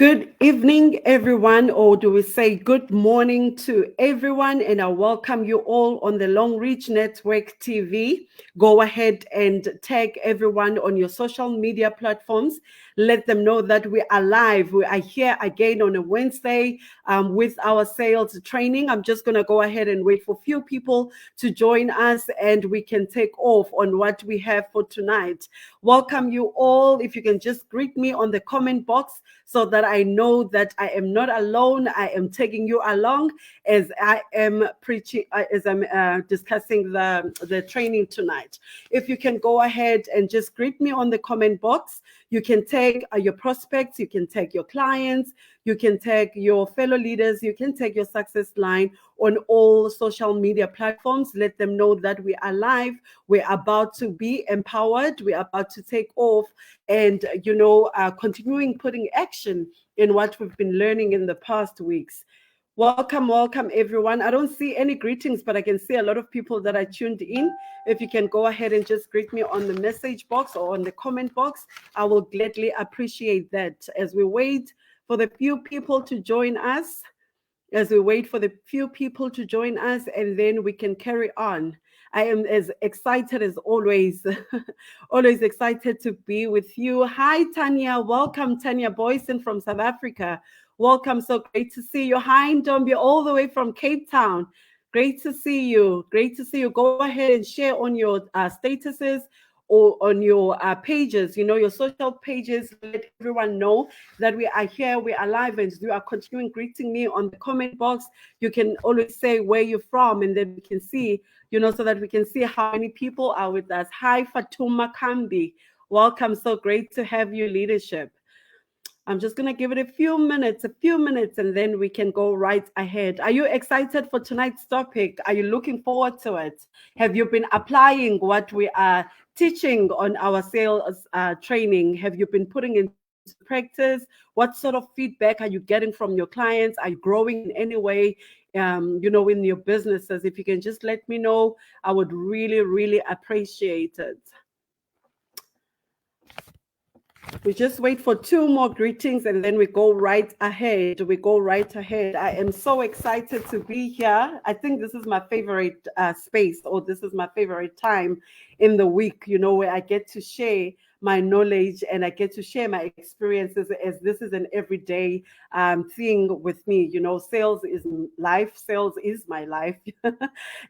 Good evening, everyone, or do we say good morning to everyone? And I welcome you all on the Longrich Network TV. Go ahead and tag everyone on your social media platforms. Let them know that we are live. We are here again on a Wednesday with our sales training. I'm just going to go ahead and wait for a few people to join us and we can take off on what we have for tonight. Welcome you all. If you can just greet me on the comment box so that I know that I am not alone. I am taking you along as I am preaching, as I'm discussing the training tonight. If you can go ahead and just greet me on the comment box. You can tag your prospects, you can tag your clients, you can tag your fellow leaders, you can tag your success line on all social media platforms. Let them know that we are live. We're about to be empowered. We're about to take off and, continuing putting action in what we've been learning in the past weeks. Welcome, welcome, everyone. I don't see any greetings, but I can see a lot of people that are tuned in. If you can go ahead and just greet me on the message box or on the comment box, I will gladly appreciate that as we wait for the few people to join us. As we wait for the few people to join us, and then we can carry on. I am as excited as always, always excited to be with you. Hi, Tanya. Welcome, Tanya Boyson from South Africa. Welcome. So great to see you. Hi, Ndombi, all the way from Cape Town. Great to see you. Great to see you. Go ahead and share on your statuses or on your pages, your social pages. Let everyone know that we are here, we are live, and you are continuing greeting me on the comment box. You can always say where you're from, and then we can see, so that we can see how many people are with us. Hi, Fatuma Kambi. Welcome. So great to have you, leadership. I'm just going to give it a few minutes, and then we can go right ahead. Are you excited for tonight's topic? Are you looking forward to it? Have you been applying what we are teaching on our sales training? Have you been putting into practice? What sort of feedback are you getting from your clients? Are you growing in any way, in your businesses? If you can just let me know, I would really, really appreciate it. We just wait for two more greetings and then we go right ahead. I am so excited to be here. I think this is my favorite space, or this is my favorite time in the week, where I get to share my knowledge and I get to share my experiences, as this is an everyday thing with me. Sales is life. Sales is my life.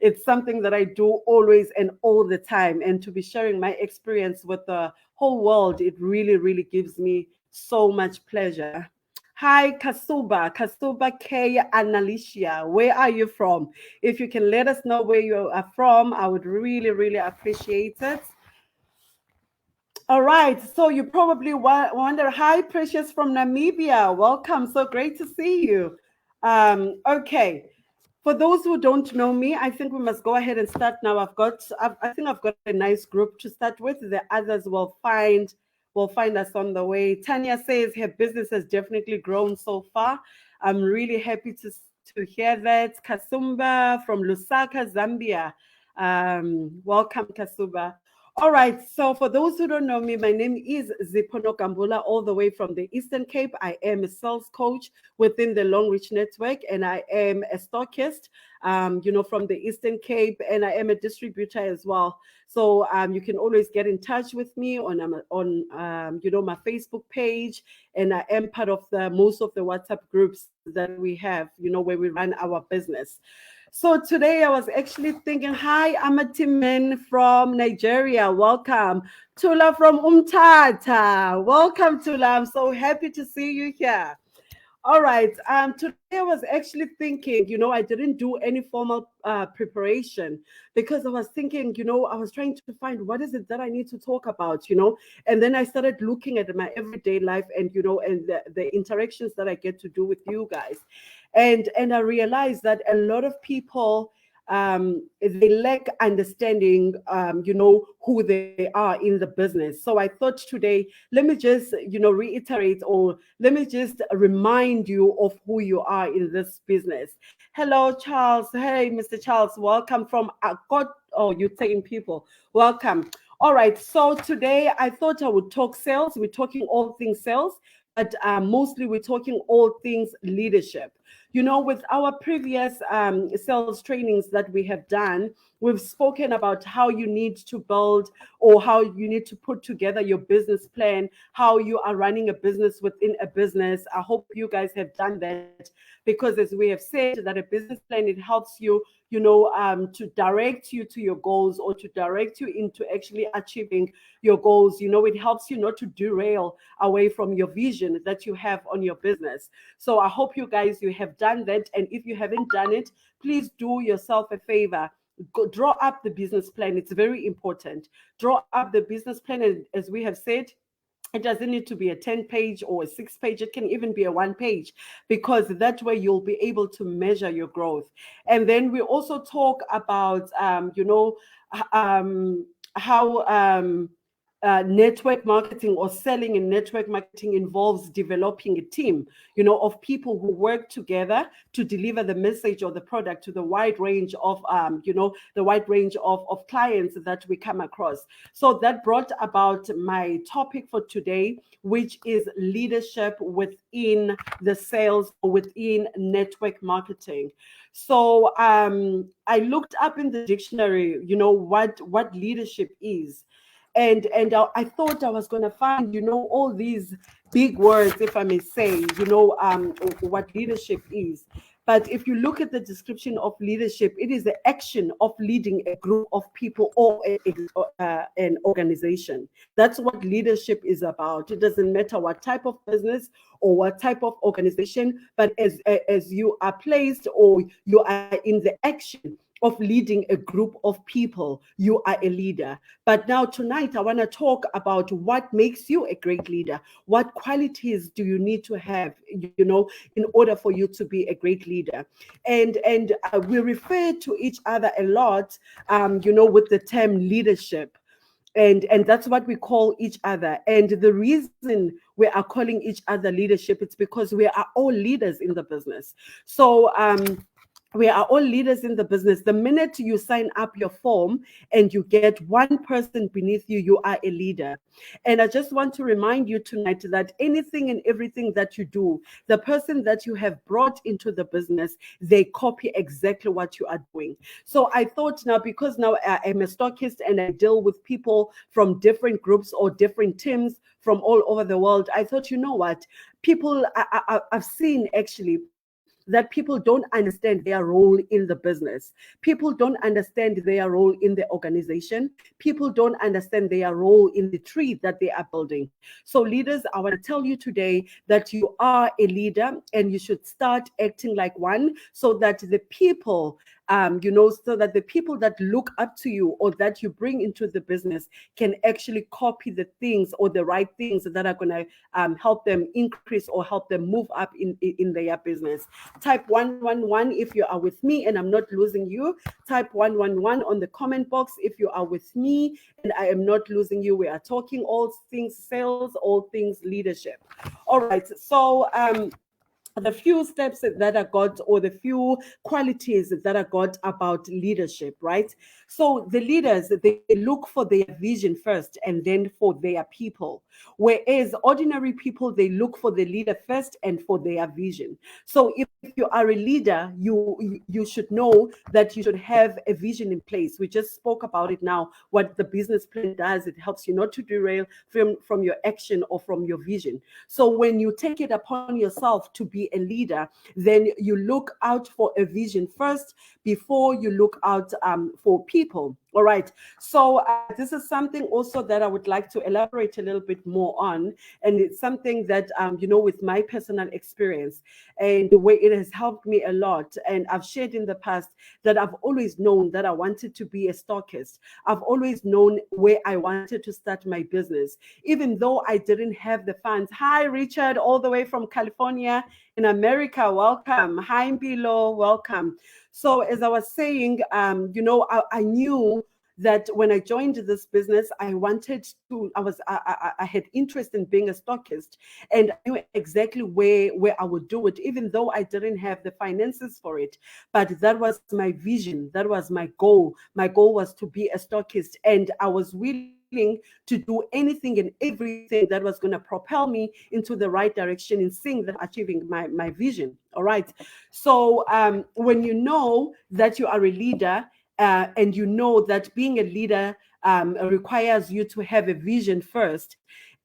It's something that I do always and all the time. And to be sharing my experience with the whole world, it really, really gives me so much pleasure. Hi, Kasuba K. Analicia. Where are you from? If you can let us know where you are from, I would really, really appreciate it. All right, so you probably wonder, hi, Precious from Namibia. Welcome, so great to see you. Okay, for those who don't know me, I think we must go ahead and start now. I think I've got a nice group to start with. The others will find us on the way. Tanya says her business has definitely grown so far. I'm really happy to hear that. Kasumba from Lusaka, Zambia. Welcome, Kasumba. All right, so for those who don't know me, my name is Zipono Kambula, all the way from the Eastern Cape. I am a sales coach within the Longrich Network, and I am a stockist, from the Eastern Cape, and I am a distributor as well. So you can always get in touch with me on my Facebook page, and I am part of most of the WhatsApp groups that we have, where we run our business. So today I was actually thinking, hi, I'm a Timen from Nigeria. Welcome. Tula from Umtata. Welcome, Tula. I'm so happy to see you here. All right. Today I was actually thinking, I didn't do any formal preparation because I was thinking, I was trying to find what is it that I need to talk about, and then I started looking at my everyday life and, and the interactions that I get to do with you guys. And I realized that a lot of people, they lack understanding, who they are in the business. So I thought today, let me just, reiterate, or let me just remind you of who you are in this business. Hello, Charles. Hey, Mr. Charles, welcome from you're taking people. Welcome. All right. So today I thought I would talk sales. We're talking all things sales. but mostly we're talking all things leadership. You know, with our previous sales trainings that we have done, we've spoken about how you need to build, or how you need to put together your business plan, how you are running a business within a business. I hope you guys have done that, because as we have said, that a business plan, it helps you, to direct you to your goals, or to direct you into actually achieving your goals. It helps you not to derail away from your vision that you have on your business. So I hope you guys, you have done that. And if you haven't done it, please do yourself a favor. Go, draw up the business plan. It's very important. Draw up the business plan. And as we have said, it doesn't need to be a 10 page or a 6 page. It can even be a 1 page, because that way you'll be able to measure your growth. And then we also talk about, how network marketing, or selling in network marketing, involves developing a team, of people who work together to deliver the message or the product to the wide range of, clients that we come across. So that brought about my topic for today, which is leadership within the sales, or within network marketing. So I looked up in the dictionary, what leadership is. And I thought I was going to find, all these big words, if I may say, what leadership is. But if you look at the description of leadership, it is the action of leading a group of people, or an organization. That's what leadership is about. It doesn't matter what type of business or what type of organization, but as you are placed, or you are in the action of leading a group of people, you are a leader. But now tonight, I want to talk about what makes you a great leader. What qualities do you need to have, in order for you to be a great leader? And we refer to each other a lot, with the term leadership. And that's what we call each other. And the reason we are calling each other leadership, it's because we are all leaders in the business. So we are all leaders in the business. The minute you sign up your form and you get one person beneath you, you are a leader. And I just want to remind you tonight that anything and everything that you do, the person that you have brought into the business, they copy exactly what you are doing. So I thought, now, because now I am a stockist and I deal with people from different groups or different teams from all over the world, I thought, you know what? I've seen actually that people don't understand their role in the business. People don't understand their role in the organization. People don't understand their role in the tree that they are building. So leaders, I want to tell you today that you are a leader, and you should start acting like one, so that the people, so that the people that look up to you, or that you bring into the business, can actually copy the things, or the right things that are going to help them increase, or help them move up in their business. Type 111 if you are with me and I'm not losing you. Type 111 on the comment box if you are with me and I am not losing you. We are talking all things sales, all things leadership. All right. So the few steps that I got, or the few qualities that I got about leadership, right? So the leaders, they look for their vision first, and then for their people. Whereas ordinary people, they look for the leader first and for their vision. So if you are a leader, you should know that you should have a vision in place. We just spoke about it now, what the business plan does. It helps you not to derail from your action or from your vision. So when you take it upon yourself to be a leader, then you look out for a vision first before you look out for people. All right. So this is something also that I would like to elaborate a little bit more on. And it's something that, with my personal experience and the way it has helped me a lot. And I've shared in the past that I've always known that I wanted to be a stockist. I've always known where I wanted to start my business, even though I didn't have the funds. Hi, Richard, all the way from California in America. Welcome. Hi, Mbilo. Welcome. So as I was saying, I knew that when I joined this business, I had interest in being a stockist, and I knew exactly where I would do it, even though I didn't have the finances for it. But that was my vision. That was my goal. My goal was to be a stockist, and I was willing willing to do anything and everything that was going to propel me into the right direction in seeing that achieving my vision. All right. So when you know that you are a leader, and you know that being a leader requires you to have a vision first,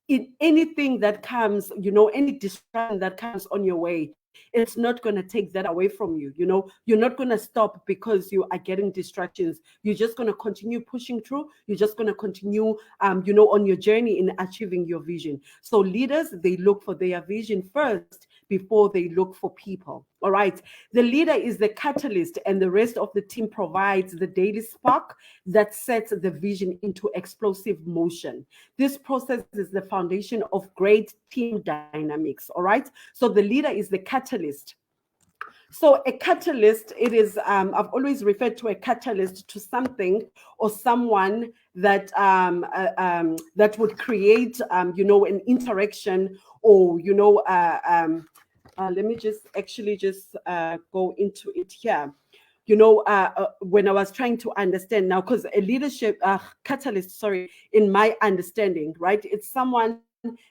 in anything that comes, any distraction that comes on your way, it's not going to take that away from you. You're not going to stop because you are getting distractions. You're just going to continue pushing through. You're just going to continue, on your journey in achieving your vision. So leaders, they look for their vision first before they look for people. All right. The leader is the catalyst, and the rest of the team provides the daily spark that sets the vision into explosive motion. This process is the foundation of great team dynamics. All right. So the leader is the catalyst. So a catalyst, it is, I've always referred to a catalyst to something or someone that that would create, an interaction, or, let me just actually just go into it here. When I was trying to understand now, because a leadership catalyst, sorry, in my understanding, right, it's someone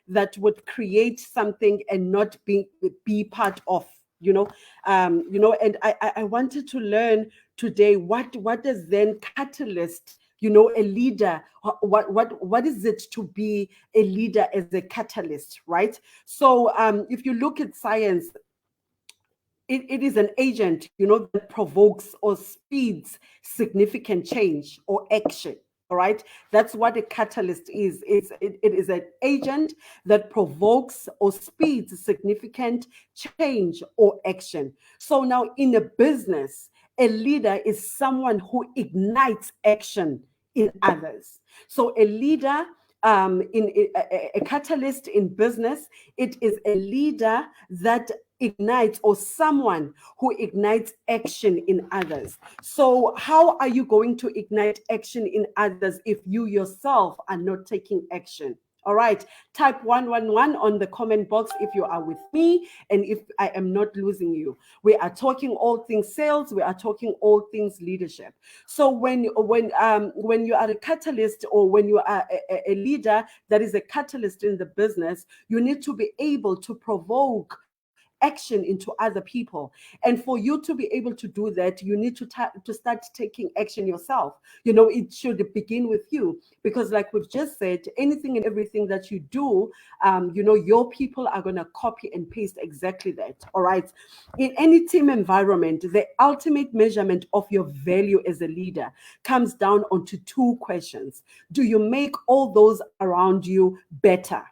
that would create something and not be part of, and I wanted to learn today what does then catalyst, a leader, what is it to be a leader as a catalyst, right? So if you look at science, it is an agent, that provokes or speeds significant change or action. All right, that's what a catalyst is. It is an agent that provokes or speeds significant change or action. So now in a business, a leader is someone who ignites action in others. So a leader, in a catalyst in business, it is a leader that ignites, or someone who ignites action in others. So how are you going to ignite action in others if you yourself are not taking action? All right, type 111 on the comment box if you are with me and if I am not losing you. We are talking all things sales. We are talking all things leadership. So when you are a catalyst, or when you are a leader that is a catalyst in the business, you need to be able to provoke action into other people. And for you to be able to do that, you need to start taking action yourself. It should begin with you, because like we've just said, anything and everything that you do, your people are going to copy and paste exactly that. All right. In any team environment, the ultimate measurement of your value as a leader comes down onto two questions. Do you make all those around you better?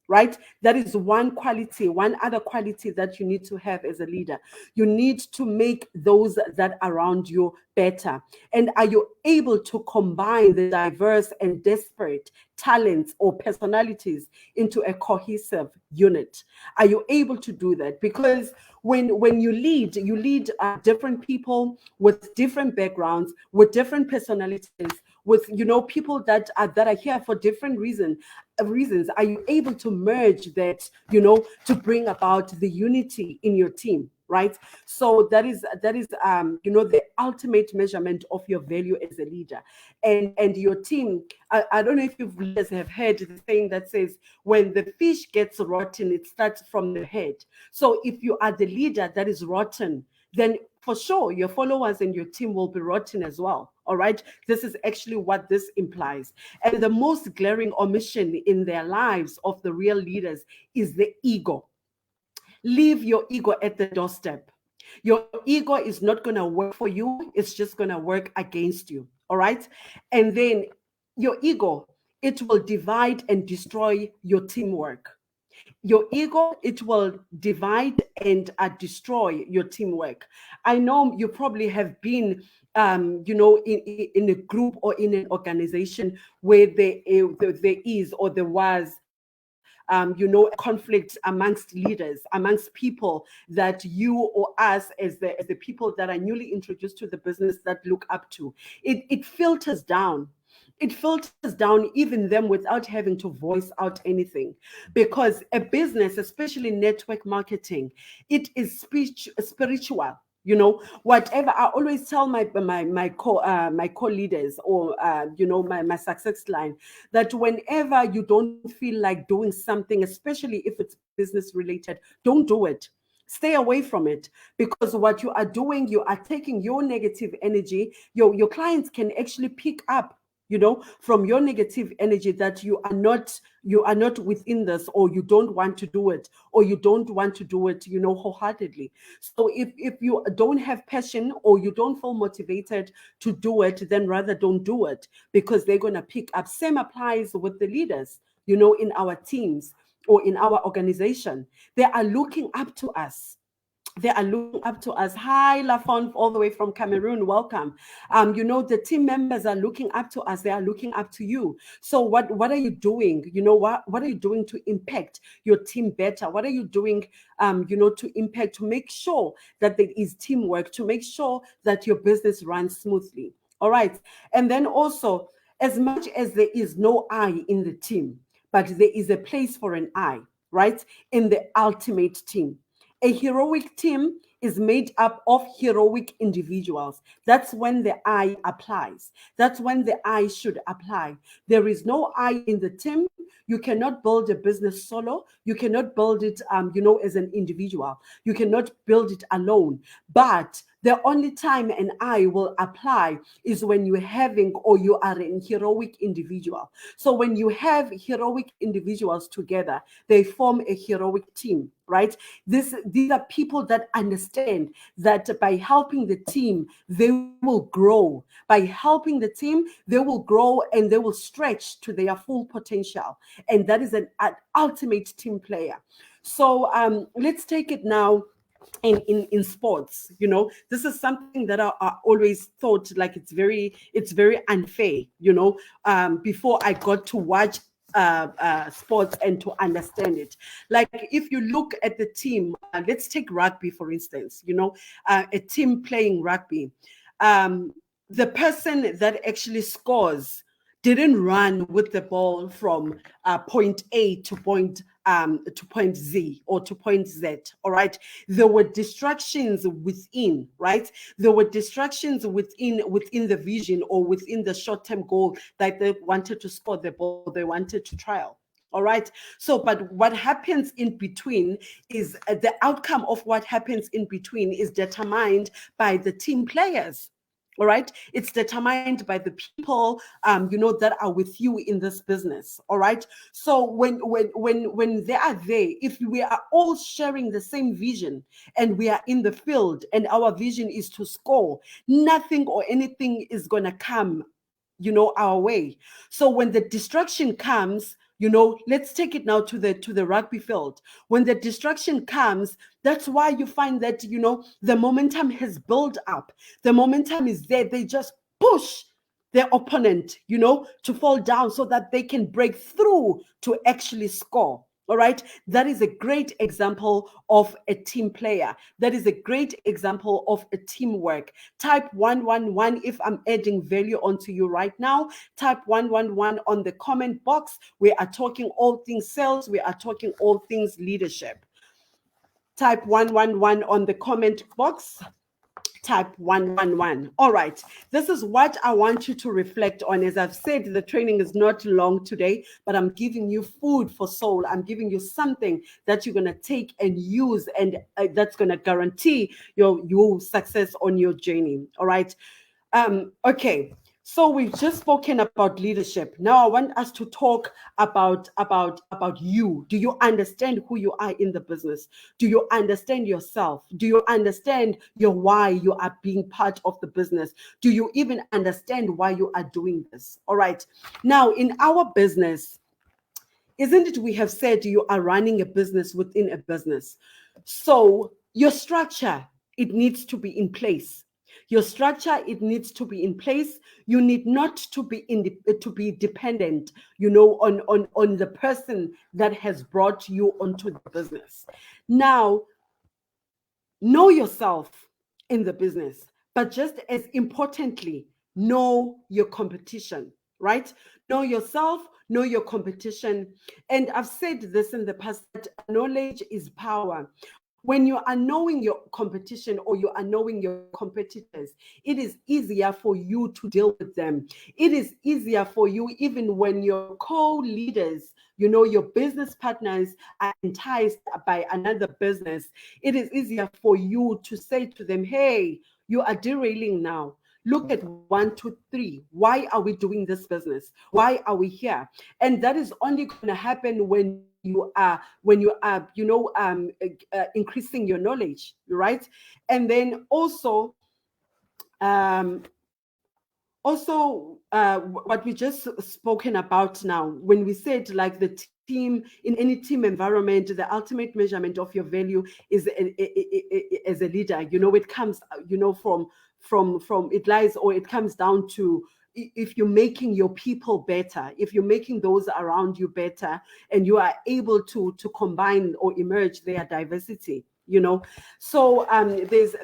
Right? That is one quality, one other quality that you need to have as a leader. You need to make those that around you better. And are you able to combine the diverse and disparate talents or personalities into a cohesive unit? Are you able to do that? Because when you lead different people with different backgrounds, with different personalities, with people that are here for different reasons. Are you able to merge that, to bring about the unity in your team? Right. So that is the ultimate measurement of your value as a leader. And your team, I don't know if you leaders have heard the saying that says, when the fish gets rotten, it starts from the head. So if you are the leader that is rotten, then for sure your followers and your team will be rotten as well. All right. This is actually what this implies. And the most glaring omission in their lives of the real leaders is the ego. Leave your ego at the doorstep. Your ego is not going to work for you. It's just going to work against you. All right. And then your ego, it will divide and destroy your teamwork. Your ego, it will divide and destroy your teamwork. I know you probably have been in a group or in an organization where there is, or there was, a conflict amongst leaders, amongst people that you or us as the people that are newly introduced to the business that look up to. It filters down. It filters down even them without having to voice out anything. Because a business, especially network marketing, it is spiritual. Whatever. I always tell my co-leaders, or my success line, that whenever you don't feel like doing something, especially if it's business related, don't do it. Stay away from it, because what you are doing, you are taking your negative energy. Your clients can actually pick up, from your negative energy, that you are not within this, or you don't want to do it, or you don't want to do it, wholeheartedly. So if you don't have passion, or you don't feel motivated to do it, then rather don't do it, because they're going to pick up. Same applies with the leaders, in our teams or in our organization. They are looking up to us. Hi, Lafon, all the way from Cameroon. Welcome. The team members are looking up to us. They are looking up to you. So what are you doing? What are you doing to impact your team better? What are you doing, to impact, to make sure that there is teamwork, to make sure that your business runs smoothly? All right. And then also, as much as there is no I in the team, but there is a place for an I, right? In the ultimate team. A heroic team is made up of heroic individuals. That's when the I applies. That's when the I should apply. There is no I in the team. You cannot build a business solo. You cannot build it, as an individual. You cannot build it alone. But the only time an I will apply is when you're having, or you are an heroic individual. So when you have heroic individuals together, they form a heroic team, right? These are people that understand that by helping the team, they will grow. By helping the team, they will grow, and they will stretch to their full potential. And that is an ultimate team player. So let's take it now in sports. This is something that I always thought like it's very unfair, before I got to watch sports and to understand it. Like, if you look at the team, let's take rugby for instance. A team playing rugby, um, the person that actually scores didn't run with the ball from point A to point Z, or to point Z. All right. There were distractions within, right? There were distractions within the vision, or within the short-term goal, that they wanted to score the ball, they wanted to trial. All right. So, but what happens in between is, the outcome of what happens in between is determined by the team players. All right. It's determined by the people, that are with you in this business. All right. So when they are there, if we are all sharing the same vision, and we are in the field, and our vision is to score, nothing or anything is gonna come, our way. So when the distraction comes, let's take it now to the rugby field. When the distraction comes, that's why you find that, the momentum has built up. The momentum is there. They just push their opponent, to fall down, so that they can break through to actually score. All right. That is a great example of a team player. That is a great example of a teamwork. Type 111 if I'm adding value onto you right now. Type 111 on the comment box. We are talking all things sales. We are talking all things leadership. Type 111 on the comment box. Type 111. All right. This is what I want you to reflect on. As I've said, the training is not long today, but I'm giving you food for soul. I'm giving you something that you're going to take and use, and that's going to guarantee your success on your journey. All right. Okay. So we've just spoken about leadership. Now I want us to talk about you. Do you understand who you are in the business? Do you understand yourself? Do you understand your why you are being part of the business? Do you even understand why you are doing this? All right. Now, in our business, isn't it we have said you are running a business within a business? So your structure, it needs to be in place. Your structure, it needs to be in place. You need not to be dependent, on the person that has brought you onto the business. Now, know yourself in the business, but just as importantly, know your competition, right? Know yourself, know your competition. And I've said this in the past, that knowledge is power. When you are knowing your competition or you are knowing your competitors, it is easier for you to deal with them. It is easier for you even when your co-leaders, your business partners are enticed by another business. It is easier for you to say to them, hey, you are derailing now. Look at 1, 2, 3. Why are we doing this business? Why are we here? And that is only going to happen when you are increasing your knowledge, right? And then um, what we just spoken about now, when we said like the team, in any team environment, the ultimate measurement of your value is as a leader, it comes from it lies, or it comes down to, if you're making your people better, if you're making those around you better, and you are able to combine or emerge their diversity. So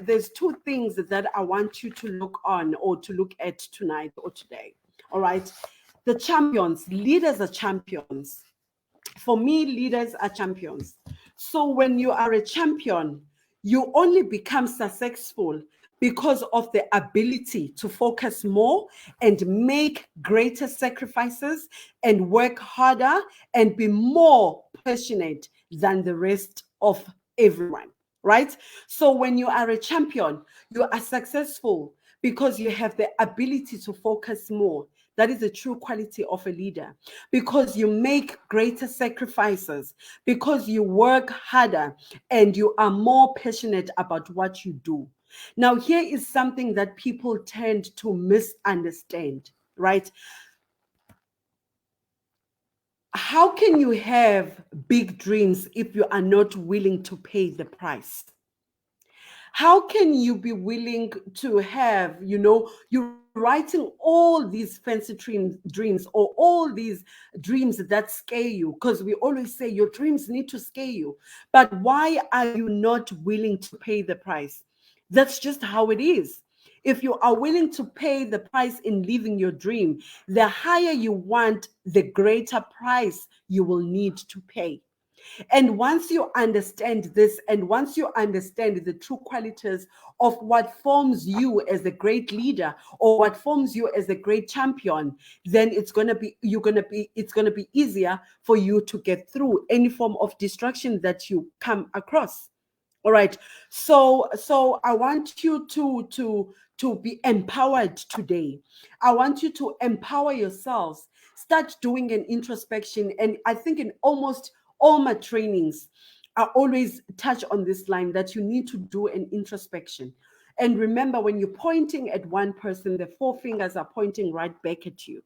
there's two things that I want you to look on, or to look at tonight or today. All right. The champions, leaders are champions. For me, leaders are champions. So when you are a champion, you only become successful because of the ability to focus more and make greater sacrifices and work harder and be more passionate than the rest of everyone, right? So when you are a champion, you are successful because you have the ability to focus more. That is the true quality of a leader, because you make greater sacrifices, because you work harder, and you are more passionate about what you do. Now, here is something that people tend to misunderstand, right? How can you have big dreams if you are not willing to pay the price? How can you be willing to have, you're writing all these fancy dreams, or all these dreams that scare you? Because we always say your dreams need to scare you. But why are you not willing to pay the price? That's just how it is. If you are willing to pay the price in living your dream, the higher you want, the greater price you will need to pay. And once you understand this, and once you understand the true qualities of what forms you as a great leader, or what forms you as a great champion, then it's gonna be easier for you to get through any form of distraction that you come across. All right. So I want you to be empowered today. I want you to empower yourselves. Start doing an introspection. And I think in almost all my trainings, I always touch on this line, that you need to do an introspection. And remember, when you're pointing at one person, the four fingers are pointing right back at you.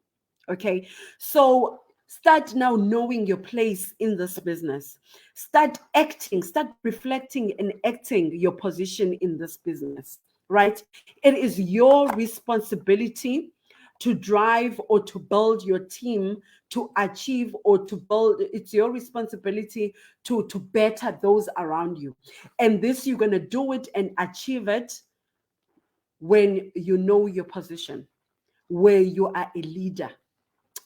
Okay. So start now knowing your place in this business. Start reflecting and acting your position in this business, right? It is your responsibility to drive or to build your team, to achieve or to build. It's your responsibility to better those around you. And this, you're going to do it and achieve it when you know your position, where you are a leader,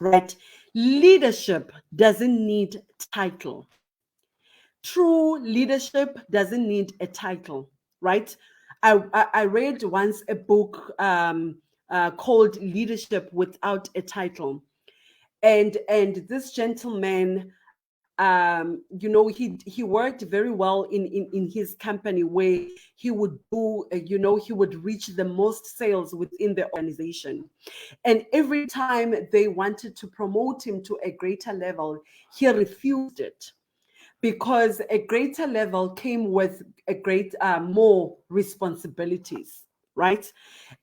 right? Leadership doesn't need title. True leadership doesn't need a title, right? I read once a book called Leadership Without a Title. And this gentleman, he worked very well in his company, where he would do, he would reach the most sales within the organization. And every time they wanted to promote him to a greater level, he refused it, because a greater level came with a great more responsibilities, right?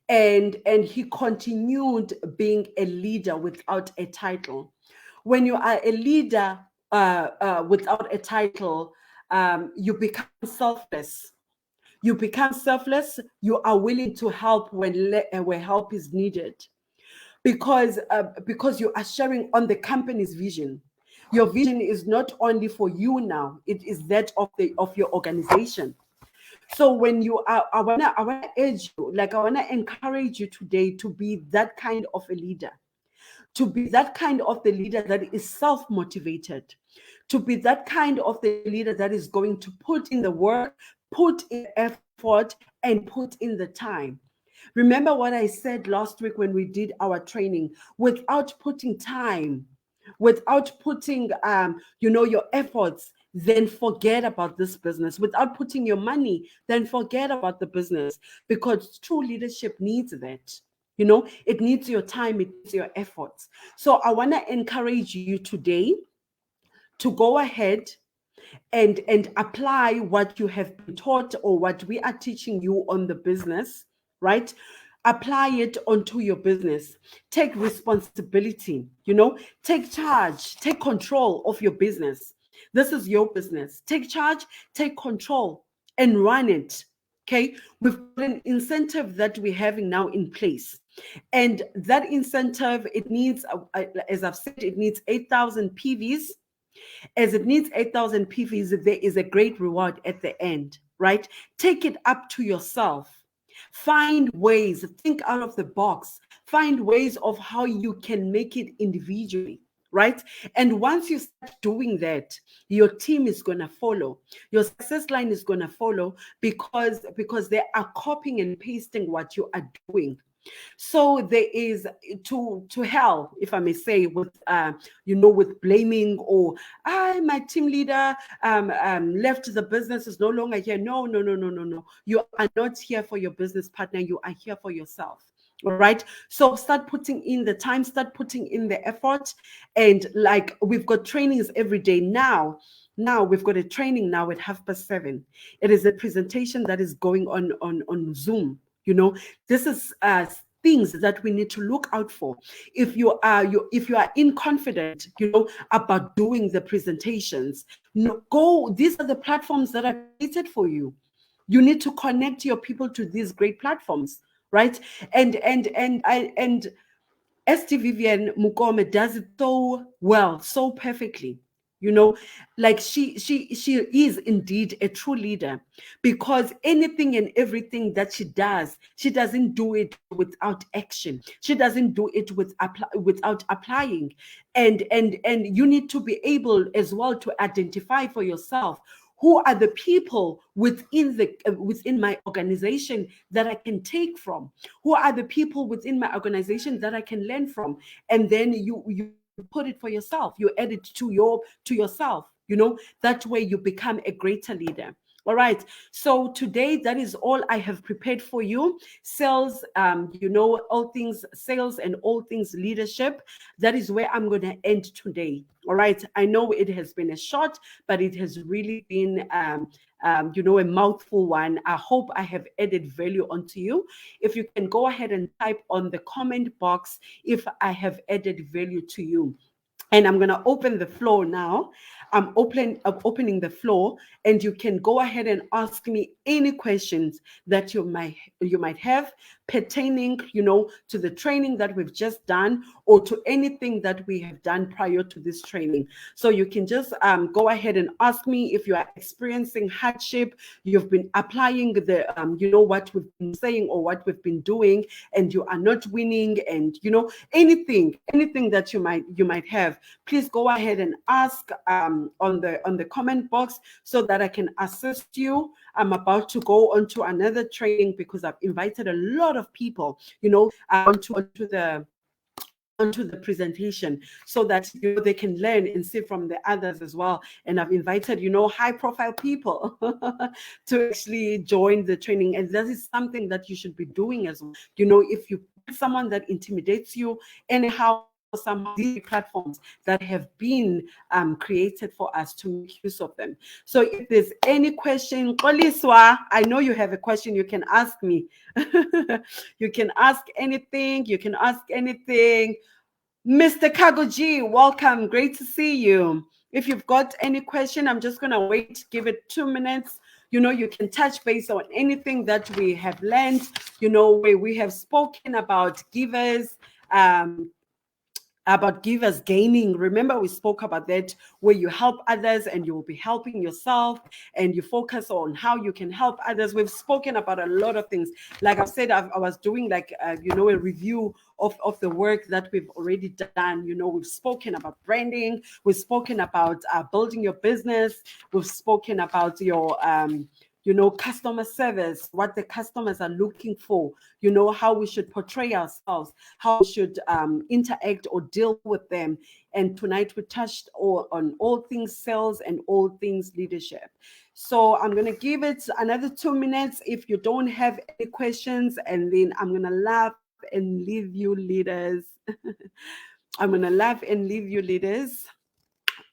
And he continued being a leader without a title. When you are a leader without a title, you become selfless. You become selfless. You are willing to help when help is needed, because you are sharing on the company's vision. Your vision is not only for you now; it is that of your organization. So when you are, I wanna urge you, like I wanna encourage you today to be that kind of a leader, to be that kind of the leader that is self-motivated, to be that kind of the leader that is going to put in the work, put in effort, and put in the time. Remember what I said last week when we did our training: without putting time, without putting your efforts, then forget about this business. Without putting your money, then forget about the business, because true leadership needs that. It needs your time, it needs your efforts. So I want to encourage you today to go ahead and apply what you have been taught, or what we are teaching you on the business, right? Apply it onto your business. Take responsibility, take charge, take control of your business. This is your business. Take charge, take control, and run it. Okay, we've got an incentive that we're having now in place, and that incentive, it needs, as I've said, it needs 8,000 PVs. As it needs 8,000 PVs, there is a great reward at the end, right? Take it up to yourself. Find ways, think out of the box, find ways of how you can make it individually, right? And once you start doing that, your team is going to follow. Your success line is going to follow, because they are copying and pasting what you are doing. So there is, to hell, if I may say, with with blaming, or my team leader left, the business is no longer here. No, no, no, no, no, no. You are not here for your business partner. You are here for yourself. All right. So start putting in the time, start putting in the effort. And like, we've got trainings every day now. Now we've got a training now at 7:30. It is a presentation that is going on Zoom. This is things that we need to look out for. If you are inconfident, about doing the presentations, go. These are the platforms that are created for you. You need to connect your people to these great platforms, right? And St. Vivian Mukome does it so well, so perfectly. Like she is indeed a true leader, because anything and everything that she does, she doesn't do it without action. She doesn't do it without applying. And you need to be able as well to identify for yourself, who are the people within my organization that I can take from? Who are the people within my organization that I can learn from? And then you put it for yourself. You add it to yourself. That way you become a greater leader. All right. So today, that is all I have prepared for you. Sales, all things sales and all things leadership. That is where I'm going to end today. All right. I know it has been a short, but it has really been, a mouthful one. I hope I have added value onto you. If you can go ahead and type on the comment box if I have added value to you. And I'm going to open the floor now. I'm opening the floor, and you can go ahead and ask me any questions that you might have pertaining, to the training that we've just done, or to anything that we have done prior to this training. So you can just go ahead and ask me if you are experiencing hardship, you've been applying the, what we've been saying or what we've been doing, and you are not winning, and anything that you might have. Please go ahead and ask on the comment box, so that I can assist you. I'm about to go on to another training, because I've invited a lot of people, onto the presentation, so that they can learn and see from the others as well. And I've invited high profile people to actually join the training, and that is something that you should be doing as well. If you someone that intimidates you anyhow, some of these platforms that have been created for us to make use of them. So if there's any question, Xoliswa, I know you have a question, you can ask me. You can ask anything. Mr. Cargo G, welcome. Great to see you. If you've got any question, I'm just going to wait, give it 2 minutes. You can touch base on anything that we have learned, where we have spoken about givers, about givers gaining. Remember, we spoke about that, where you help others and you will be helping yourself, and you focus on how you can help others. We've spoken about a lot of things. Like I've said, I was doing like a review of the work that we've already done. We've spoken about branding, we've spoken about building your business, we've spoken about your customer service, what the customers are looking for, how we should portray ourselves, how we should interact or deal with them. And tonight we touched on all things sales and all things leadership. So I'm going to give it another 2 minutes if you don't have any questions, and then I'm going to laugh and leave you leaders. I'm going to laugh and leave you leaders.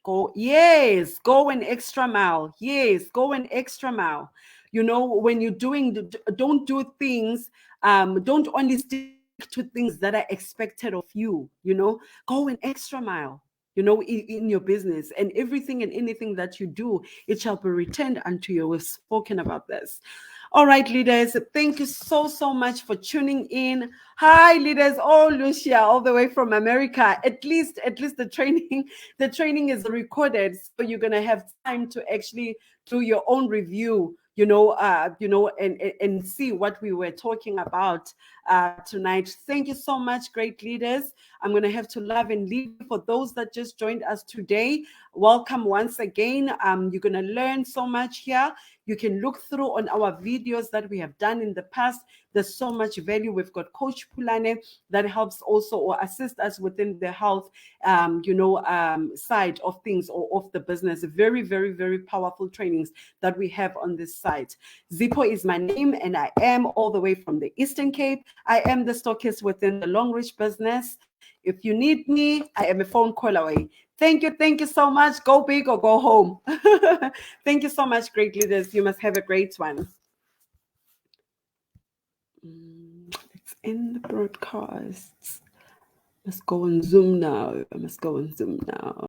Go an extra mile. Yes, go an extra mile. When you're doing, don't do things, don't only stick to things that are expected of you, go an extra mile, in your business, and everything and anything that you do, it shall be returned unto you. We've spoken about this. All right, leaders, thank you so much for tuning in. Hi, leaders. Oh, Lucia, all the way from America. At least the training is recorded, so you're gonna have time to actually do your own review, and see what we were talking about tonight. Thank you so much, great leaders. I'm gonna have to love and leave you. For those that just joined us today, welcome once again. You're gonna learn so much here. You can look through on our videos that we have done in the past. There's so much value. We've got Coach Pulane that helps also or assist us within the health, side of things or of the business. Very, very, very powerful trainings that we have on this site. Zippo is my name, and I am all the way from the Eastern Cape. I am the stockist within the Longrich business. If you need me, I am a phone call away. Thank you so much. Go big or go home. Thank you so much, great leaders. You must have a great one. Let's end the broadcast. Let's go on Zoom now. I must go on Zoom now.